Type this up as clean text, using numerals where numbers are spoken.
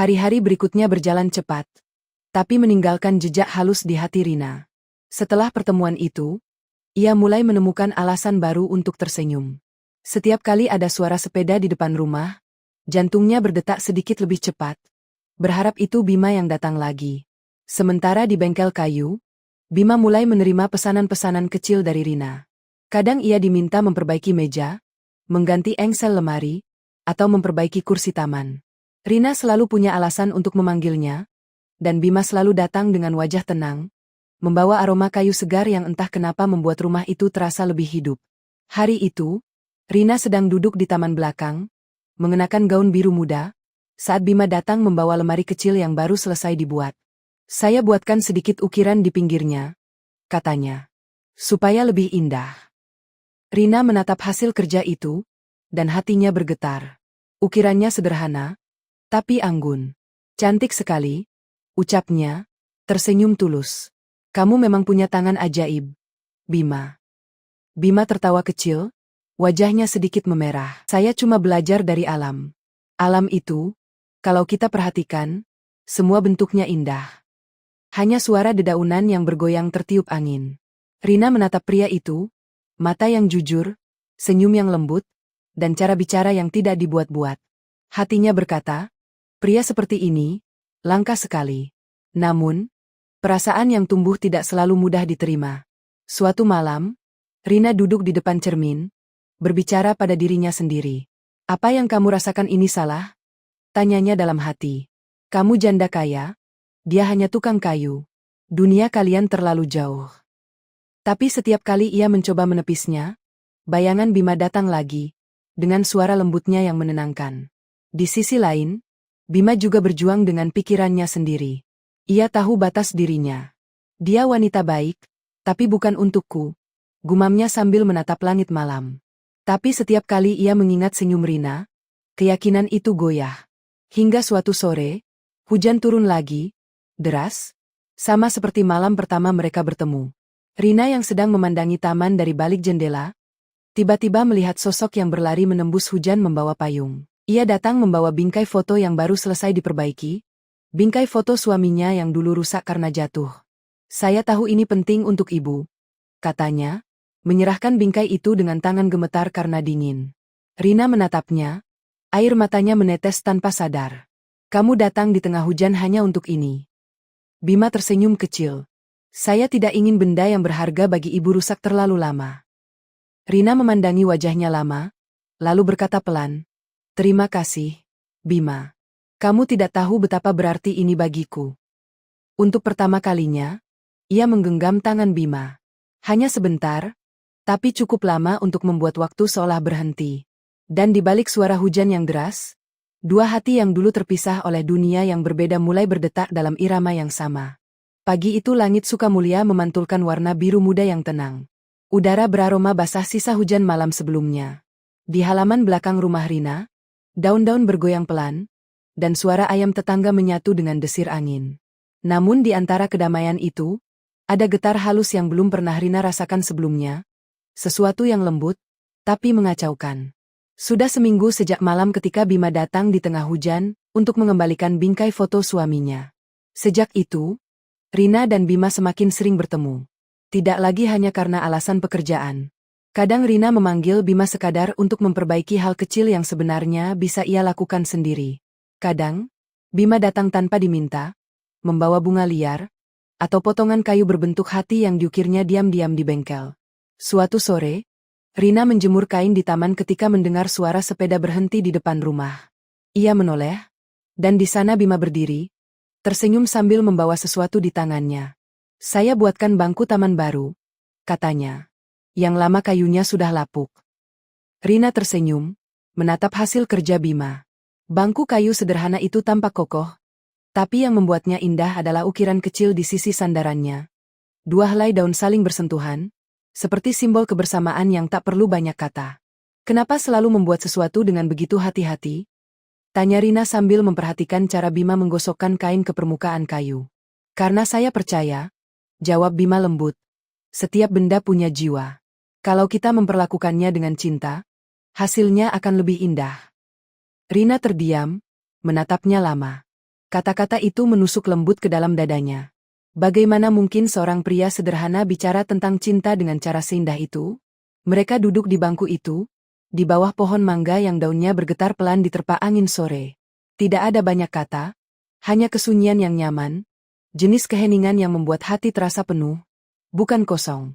Hari-hari berikutnya berjalan cepat, tapi meninggalkan jejak halus di hati Rina. Setelah pertemuan itu, ia mulai menemukan alasan baru untuk tersenyum. Setiap kali ada suara sepeda di depan rumah, jantungnya berdetak sedikit lebih cepat. Berharap itu Bima yang datang lagi. Sementara di bengkel kayu, Bima mulai menerima pesanan-pesanan kecil dari Rina. Kadang ia diminta memperbaiki meja, mengganti engsel lemari, atau memperbaiki kursi taman. Rina selalu punya alasan untuk memanggilnya, dan Bima selalu datang dengan wajah tenang, membawa aroma kayu segar yang entah kenapa membuat rumah itu terasa lebih hidup. Hari itu, Rina sedang duduk di taman belakang, mengenakan gaun biru muda, saat Bima datang membawa lemari kecil yang baru selesai dibuat. Saya buatkan sedikit ukiran di pinggirnya, katanya, supaya lebih indah. Rina menatap hasil kerja itu, dan hatinya bergetar. Ukirannya sederhana, tapi anggun. Cantik sekali, ucapnya, tersenyum tulus. Kamu memang punya tangan ajaib, Bima. Bima tertawa kecil, wajahnya sedikit memerah. Saya cuma belajar dari alam. Alam itu, kalau kita perhatikan, semua bentuknya indah. Hanya suara dedaunan yang bergoyang tertiup angin. Rina menatap pria itu, mata yang jujur, senyum yang lembut, dan cara bicara yang tidak dibuat-buat. Hatinya berkata, pria seperti ini, langka sekali. Namun, perasaan yang tumbuh tidak selalu mudah diterima. Suatu malam, Rina duduk di depan cermin, berbicara pada dirinya sendiri. Apa yang kamu rasakan ini salah? Tanyanya dalam hati. Kamu janda kaya, dia hanya tukang kayu. Dunia kalian terlalu jauh. Tapi setiap kali ia mencoba menepisnya, bayangan Bima datang lagi, dengan suara lembutnya yang menenangkan. Di sisi lain, Bima juga berjuang dengan pikirannya sendiri. Ia tahu batas dirinya. Dia wanita baik, tapi bukan untukku, gumamnya sambil menatap langit malam. Tapi setiap kali ia mengingat senyum Rina, keyakinan itu goyah. Hingga suatu sore, hujan turun lagi, deras, sama seperti malam pertama mereka bertemu. Rina yang sedang memandangi taman dari balik jendela, tiba-tiba melihat sosok yang berlari menembus hujan membawa payung. Ia datang membawa bingkai foto yang baru selesai diperbaiki, bingkai foto suaminya yang dulu rusak karena jatuh. Saya tahu ini penting untuk ibu, katanya, menyerahkan bingkai itu dengan tangan gemetar karena dingin. Rina menatapnya, air matanya menetes tanpa sadar. Kamu datang di tengah hujan hanya untuk ini. Bima tersenyum kecil. Saya tidak ingin benda yang berharga bagi ibu rusak terlalu lama. Rina memandangi wajahnya lama, lalu berkata pelan, terima kasih, Bima. Kamu tidak tahu betapa berarti ini bagiku. Untuk pertama kalinya, ia menggenggam tangan Bima. Hanya sebentar, tapi cukup lama untuk membuat waktu seolah berhenti. Dan di balik suara hujan yang deras, dua hati yang dulu terpisah oleh dunia yang berbeda mulai berdetak dalam irama yang sama. Pagi itu langit Sukamulia memantulkan warna biru muda yang tenang. Udara beraroma basah sisa hujan malam sebelumnya. Di halaman belakang rumah Rina, daun-daun bergoyang pelan, dan suara ayam tetangga menyatu dengan desir angin. Namun di antara kedamaian itu, ada getar halus yang belum pernah Rina rasakan sebelumnya, sesuatu yang lembut, tapi mengacaukan. Sudah seminggu sejak malam ketika Bima datang di tengah hujan, untuk mengembalikan bingkai foto suaminya. Sejak itu, Rina dan Bima semakin sering bertemu. Tidak lagi hanya karena alasan pekerjaan. Kadang Rina memanggil Bima sekadar untuk memperbaiki hal kecil yang sebenarnya bisa ia lakukan sendiri. Kadang, Bima datang tanpa diminta, membawa bunga liar, atau potongan kayu berbentuk hati yang diukirnya diam-diam di bengkel. Suatu sore, Rina menjemur kain di taman ketika mendengar suara sepeda berhenti di depan rumah. Ia menoleh, dan di sana Bima berdiri, tersenyum sambil membawa sesuatu di tangannya. Saya buatkan bangku taman baru, katanya. Yang lama kayunya sudah lapuk. Rina tersenyum, menatap hasil kerja Bima. Bangku kayu sederhana itu tampak kokoh, tapi yang membuatnya indah adalah ukiran kecil di sisi sandarannya. Dua helai daun saling bersentuhan, seperti simbol kebersamaan yang tak perlu banyak kata. Kenapa selalu membuat sesuatu dengan begitu hati-hati? Tanya Rina sambil memperhatikan cara Bima menggosokkan kain ke permukaan kayu. Karena saya percaya, jawab Bima lembut. Setiap benda punya jiwa. Kalau kita memperlakukannya dengan cinta, hasilnya akan lebih indah. Rina terdiam, menatapnya lama. Kata-kata itu menusuk lembut ke dalam dadanya. Bagaimana mungkin seorang pria sederhana bicara tentang cinta dengan cara seindah itu? Mereka duduk di bangku itu, di bawah pohon mangga yang daunnya bergetar pelan diterpa angin sore. Tidak ada banyak kata, hanya kesunyian yang nyaman, jenis keheningan yang membuat hati terasa penuh, bukan kosong.